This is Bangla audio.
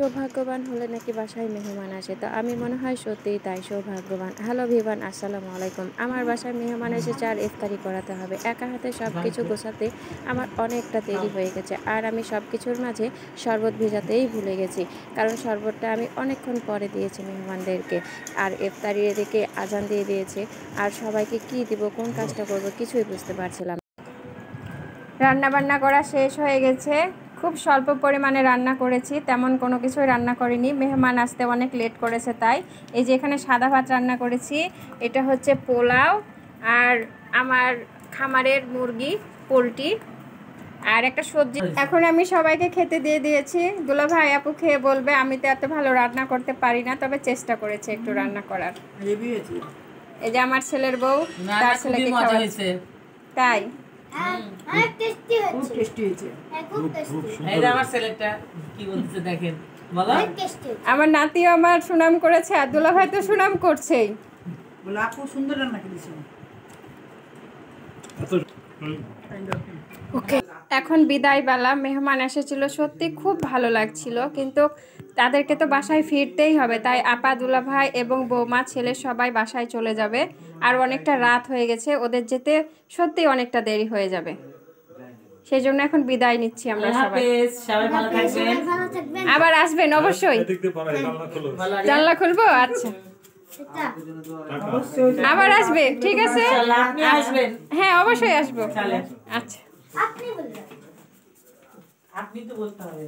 সৌভাগ্যবান হলে নাকি বাসায় মেহমান আসে, তো আমি মনে হয় সত্যিই তাই সৌভাগ্যবান। হ্যালো ভিভান, আসসালামু আলাইকুম। আমার বাসায় মেহমান এসেছে আর ইফতারি করাতে হবে। একা হাতে সব কিছু গোছাতে আমার অনেকটা দেরি হয়ে গেছে, আর আমি সব কিছুর মাঝে শরবত ভেজাতেই ভুলে গেছি। কারণ শরবতটা আমি অনেকক্ষণ পরে দিয়েছি মেহমানদেরকে, আর ইফতারি এদিকে আজান দিয়ে দিয়েছে। আর সবাইকে কি দিব, কোন কাজটা করব কিছুই বুঝতে পারছিলাম। রান্না বান্না করা শেষ হয়ে গেছে। খুব স্বল্প পরিমাণে রান্না করেছি, তেমন কোনো কিছুই রান্না করিনি। মেহমান আসতে অনেক লেট করেছে তাই। এই যে এখানে সাদা ভাত রান্না করেছি, এটা হচ্ছে পোলাও, আর আমার খামারের মুরগি পোলট্রি, আর একটা সবজি। এখন আমি সবাইকে খেতে দিয়ে দিয়েছি। দুলা ভাই আপু খেয়ে বলবে। আমি তো এত ভালো রান্না করতে পারি না, তবে চেষ্টা করেছি একটু রান্না করার। এই যে আমার ছেলের বউ তার ছেলেকে খাওয়াচ্ছে। তাই আমার নাতিও আমার সুনাম করেছে, আর দুলা ভাই তো সুনাম করছেই। সুন্দর রান্না করেছে। ওকে, এখন বিদায় বেলা। মেহমান এসেছিল, সত্যি খুব ভালো লাগছিল, কিন্তু তাদেরকে তো বাসায় ফিরতেই হবে। তাই আপা, দুলা ভাই এবং বৌমা, ছেলে সবাই বাসায় চলে যাবে। আর অনেকটা রাত হয়ে গেছে, ওদের যেতে সত্যি অনেকটা দেরি হয়ে যাবে। সেই জন্য এখন বিদায় নিচ্ছি আমরা সবাই। আবার আসবেন অবশ্যই। জানলা খুলবো, আচ্ছা আবার আসবে, ঠিক আছে। হ্যাঁ অবশ্যই আসবো। আচ্ছা, আপনি তো বলতে হবে।